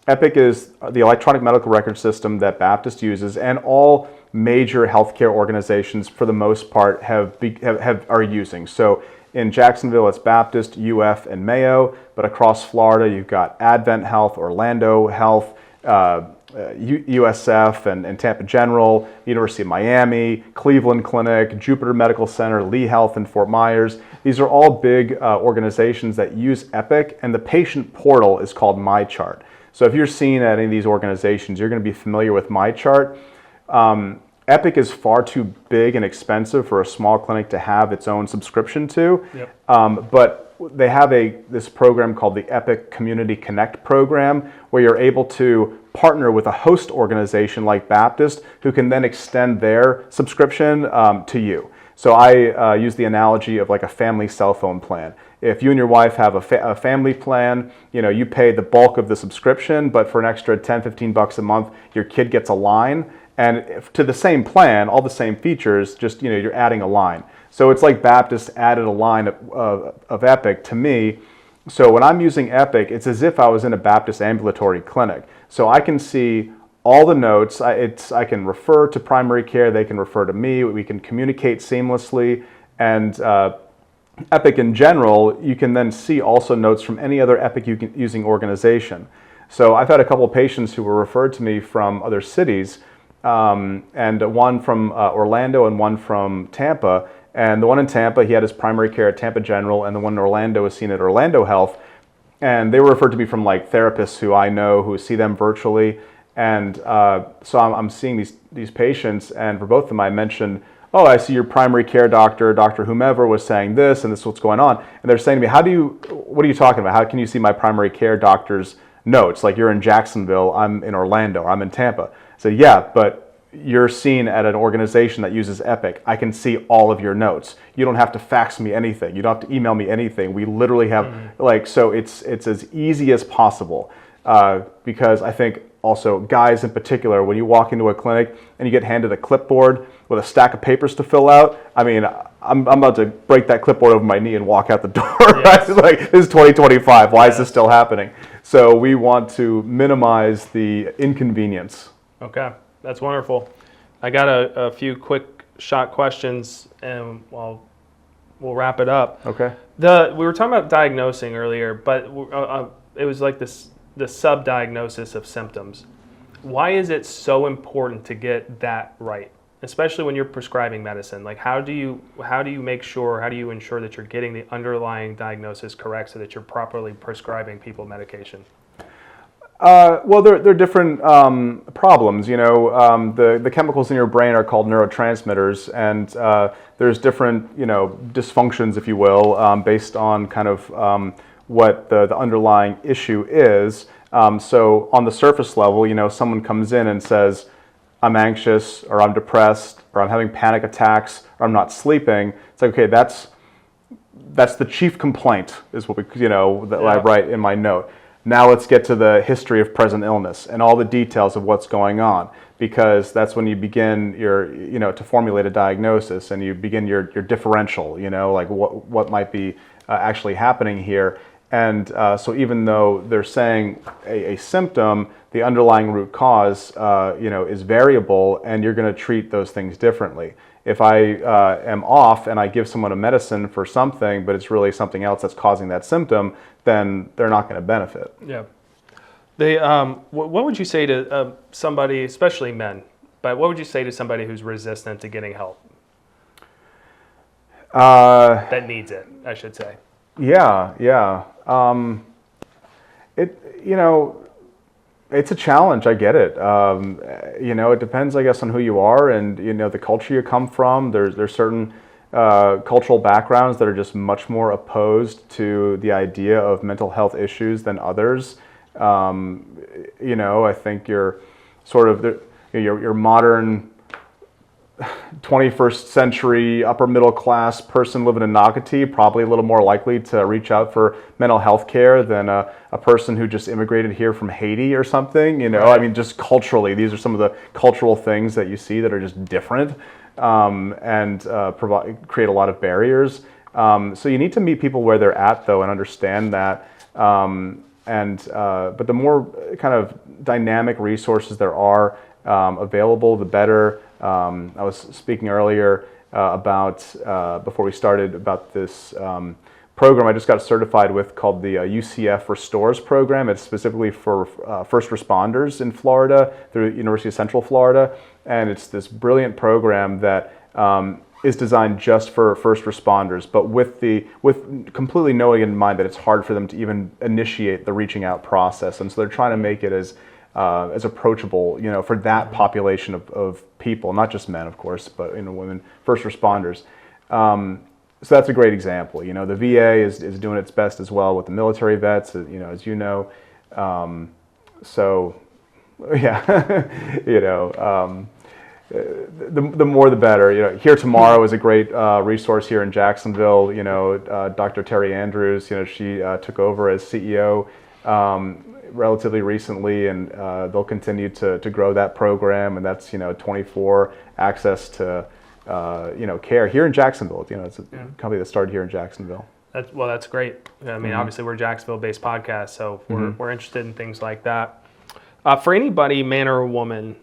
Epic is the electronic medical record system that Baptist uses, and all major healthcare organizations, for the most part, are using. So in Jacksonville, it's Baptist, UF, and Mayo, but across Florida, you've got Advent Health, Orlando Health, USF and Tampa General, University of Miami, Cleveland Clinic, Jupiter Medical Center, Lee Health, and Fort Myers. These are all big organizations that use Epic, and the patient portal is called MyChart. So if you're seen at any of these organizations, you're going to be familiar with MyChart. Epic is far too big and expensive for a small clinic to have its own subscription to. Yep. But they have this program called the Epic Community Connect program, where you're able to partner with a host organization like Baptist, who can then extend their subscription to you. So I use the analogy of like a family cell phone plan. If you and your wife have a family plan, you pay the bulk of the subscription, but for an extra 10, 15 bucks a month, your kid gets a line. And to the same plan, all the same features, just you're adding a line. So it's like Baptist added a line of Epic to me. So when I'm using Epic, it's as if I was in a Baptist ambulatory clinic. So I can see all the notes. I can refer to primary care. They can refer to me. We can communicate seamlessly. And Epic in general, you can then see also notes from any other Epic using organization. So I've had a couple of patients who were referred to me from other cities, and one from Orlando and one from Tampa. And the one in Tampa, he had his primary care at Tampa General, and the one in Orlando was seen at Orlando Health. And they were referred to me from like therapists who I know who see them virtually. And so I'm seeing these patients, and for both of them I mentioned, oh, I see your primary care doctor, Dr. whomever was saying this, and this is what's going on. And they're saying to me, what are you talking about? How can you see my primary care doctor's notes? Like, you're in Jacksonville, I'm in Orlando, or I'm in Tampa. So yeah, but you're seen at an organization that uses Epic. I can see all of your notes. You don't have to fax me anything. You don't have to email me anything. We literally have so it's as easy as possible, because I think also guys in particular, when you walk into a clinic and you get handed a clipboard with a stack of papers to fill out, I mean, I'm about to break that clipboard over my knee and walk out the door. Yes. Right? Like, this is 2025. Why is this still happening? So we want to minimize the inconvenience. Okay, that's wonderful. I got a few quick shot questions, and we'll wrap it up. Okay. We were talking about diagnosing earlier, but it was like the sub-diagnosis of symptoms. Why is it so important to get that right, especially when you're prescribing medicine? Like, how do you ensure that you're getting the underlying diagnosis correct so that you're properly prescribing people medication? Well, there are different problems. The chemicals in your brain are called neurotransmitters, and there's different dysfunctions, if you will, based on kind of what the underlying issue is. So on the surface level, someone comes in and says, I'm anxious, or I'm depressed, or I'm having panic attacks, or I'm not sleeping. It's like, okay, that's the chief complaint, is what I write in my note. Now let's get to the history of present illness and all the details of what's going on, because that's when you begin to formulate a diagnosis, and you begin your differential, like what might be actually happening here. And so even though they're saying a symptom, the underlying root cause, is variable, and you're going to treat those things differently. If I am off and I give someone a medicine for something, but it's really something else that's causing that symptom, then they're not going to benefit. Yeah. What would you say to somebody, especially men, but what would you say to somebody who's resistant to getting help? That needs it, I should say. Yeah. It's a challenge. I get it. It depends, I guess, on who you are and the culture you come from. There's certain cultural backgrounds that are just much more opposed to the idea of mental health issues than others. I think you're sort of your modern 21st century upper middle class person living in Nocatee probably a little more likely to reach out for mental health care than a person who just immigrated here from Haiti or something. I mean, just culturally, these are some of the cultural things that you see that are just different, and create a lot of barriers. So you need to meet people where they're at, though, and understand that. But the more kind of dynamic resources there are available, the better. I was speaking earlier about, before we started, about this program I just got certified with called the UCF Restores program. It's specifically for first responders in Florida through University of Central Florida. And it's this brilliant program that is designed just for first responders, but with completely knowing in mind that it's hard for them to even initiate the reaching out process. And so they're trying to make it as approachable, for that population of people, not just men, of course, but women, first responders. So that's a great example. The VA is doing its best as well with the military vets, as you know. So, yeah, the more the better. Here Tomorrow is a great resource here in Jacksonville. Dr. Terry Andrews, she took over as CEO relatively recently, and they'll continue to grow that program, and that's 24 access to care here in Jacksonville. It's a company that started here in Jacksonville. That's great. I mean, obviously we're a Jacksonville-based podcast, so we're interested in things like that. For anybody, man or woman,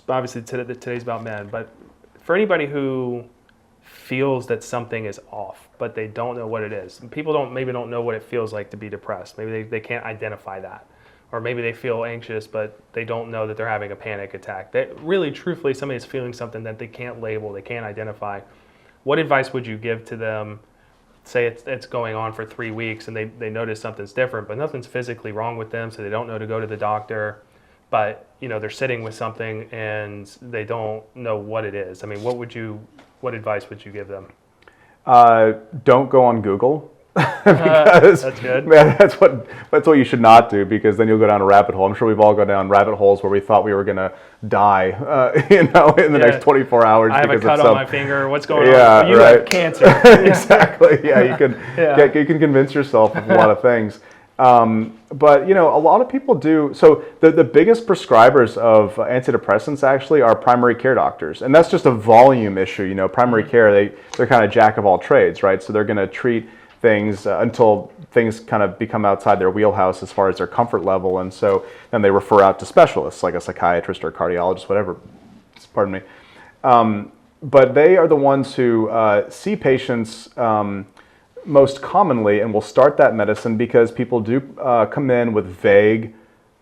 obviously today's about men, but for anybody who feels that something is off, but they don't know what it is. People maybe don't know what it feels like to be depressed. Maybe they can't identify that. Or maybe they feel anxious, but they don't know that they're having a panic attack. That really, truthfully, somebody's feeling something that they can't label, they can't identify. What advice would you give to them? Say it's going on for 3 weeks and they notice something's different, but nothing's physically wrong with them, so they don't know to go to the doctor. But they're sitting with something and they don't know what it is. I mean, what advice would you give them? Don't go on Google. Because that's good. Man, that's what you should not do, because then you'll go down a rabbit hole. I'm sure we've all gone down rabbit holes where we thought we were going to die, in the next 24 hours. I have a cut on my finger. What's going on? Yeah, You have cancer. Exactly. Yeah, you can convince yourself of a lot of things. But a lot of people do. So the biggest prescribers of antidepressants actually are primary care doctors, and that's just a volume issue. Primary care, they're kind of jack of all trades, right? So they're going to treat things until things kind of become outside their wheelhouse as far as their comfort level, and so then they refer out to specialists like a psychiatrist or a cardiologist, whatever. Pardon me. But they are the ones who see patients most commonly, and will start that medicine because people do come in with vague,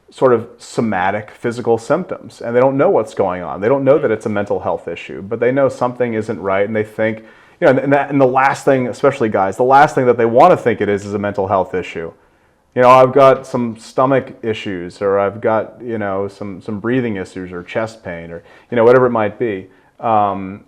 sort of somatic physical symptoms, and they don't know what's going on. They don't know that it's a mental health issue, but they know something isn't right, and they think, and the last thing, especially guys, the last thing that they want to think it is a mental health issue. I've got some stomach issues, or I've got, some breathing issues, or chest pain, or, whatever it might be. So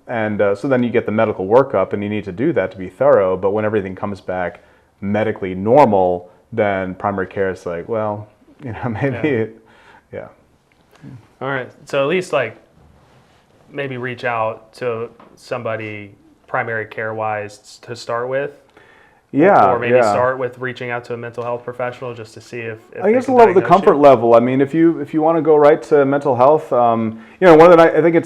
then you get the medical workup, and you need to do that to be thorough. But when everything comes back medically normal, then primary care is like, well, maybe, yeah. All right. So at least maybe reach out to somebody primary care wise to start with. Yeah, or maybe start with reaching out to a mental health professional just to see if I guess the comfort level. I mean, if you want to go right to mental health, one of the, I think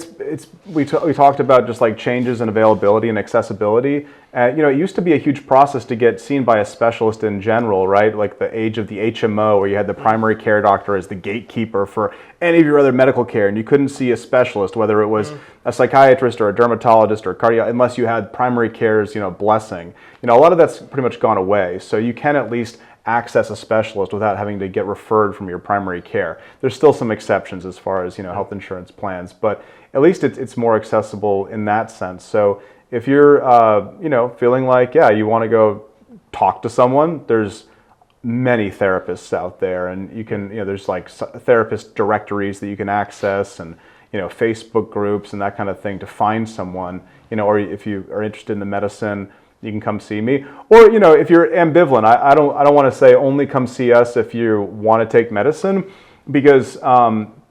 we talked about just like changes in availability and accessibility. It used to be a huge process to get seen by a specialist in general, right? Like the age of the HMO, where you had the primary care doctor as the gatekeeper for any of your other medical care, and you couldn't see a specialist, whether it was a psychiatrist or a dermatologist or a cardiologist, unless you had primary care's blessing. A lot of that's pretty much gone away. So you can at least access a specialist without having to get referred from your primary care. There's still some exceptions as far as health insurance plans, but at least it's more accessible in that sense. So if you're feeling like you want to go talk to someone, there's many therapists out there, and you can there's like therapist directories that you can access, and Facebook groups and that kind of thing to find someone. Or if you are interested in the medicine, you can come see me. Or if you're ambivalent, I don't want to say only come see us if you want to take medicine, because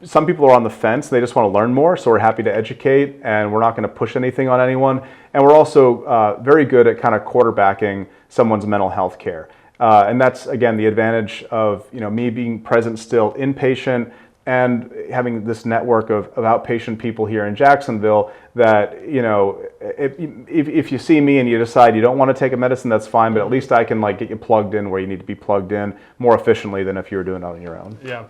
some people are on the fence. They just want to learn more, so we're happy to educate, and we're not going to push anything on anyone. And we're also very good at kind of quarterbacking someone's mental health care. And that's, again, the advantage of me being present still inpatient and having this network of outpatient people here in Jacksonville that, if you see me and you decide you don't want to take a medicine, that's fine, but at least I can get you plugged in where you need to be plugged in more efficiently than if you were doing it on your own. Yeah.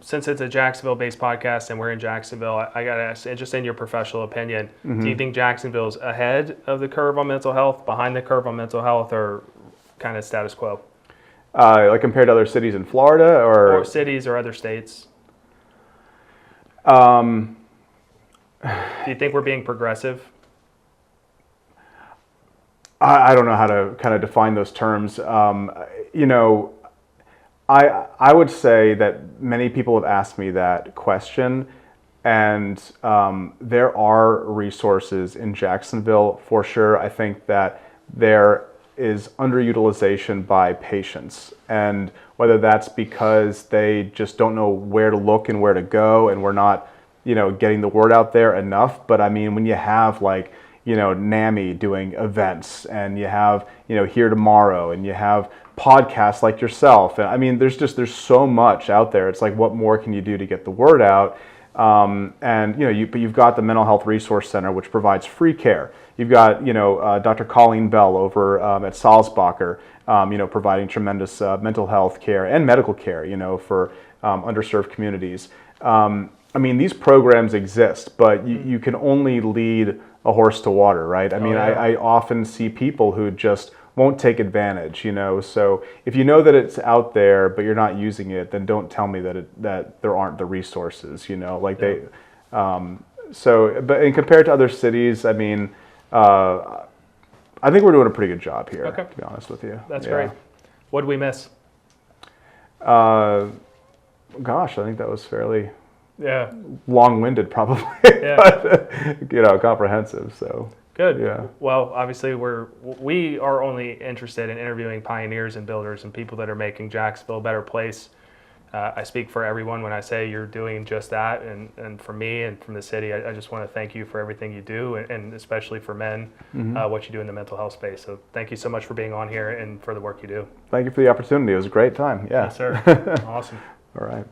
Since it's a Jacksonville-based podcast and we're in Jacksonville, I got to ask, just in your professional opinion, do you think Jacksonville's ahead of the curve on mental health, behind the curve on mental health, or kind of status quo? Compared to other cities in Florida, or cities or other states? Do you think we're being progressive? I don't know how to kind of define those terms. I would say that many people have asked me that question, and there are resources in Jacksonville for sure. I think that there is underutilization by patients, and whether that's because they just don't know where to look and where to go, and we're not getting the word out there enough. But I mean, when you have like, NAMI doing events, and you have, Here Tomorrow, and you have podcasts like yourself, and I mean, there's so much out there. It's like, what more can you do to get the word out? But you've got the Mental Health Resource Center, which provides free care. You've got, Dr. Colleen Bell over at Salzbacher, providing tremendous mental health care and medical care, for underserved communities. I mean, these programs exist, but you can only lead a horse to water, right? I mean, I often see people who just won't take advantage, So if you know that it's out there, but you're not using it, then don't tell me that there aren't the resources, But compared to other cities, I mean, I think we're doing a pretty good job here, to be honest with you. That's great. What did we miss? Gosh, I think that was fairly long-winded, probably, but comprehensive. So good. Yeah. Well, obviously, we are only interested in interviewing pioneers and builders and people that are making Jacksonville a better place. I speak for everyone when I say you're doing just that, and for me and from the city, I just want to thank you for everything you do, and especially for men, what you do in the mental health space. So thank you so much for being on here and for the work you do. Thank you for the opportunity. It was a great time. Yeah. Yes, sir. Awesome. All right.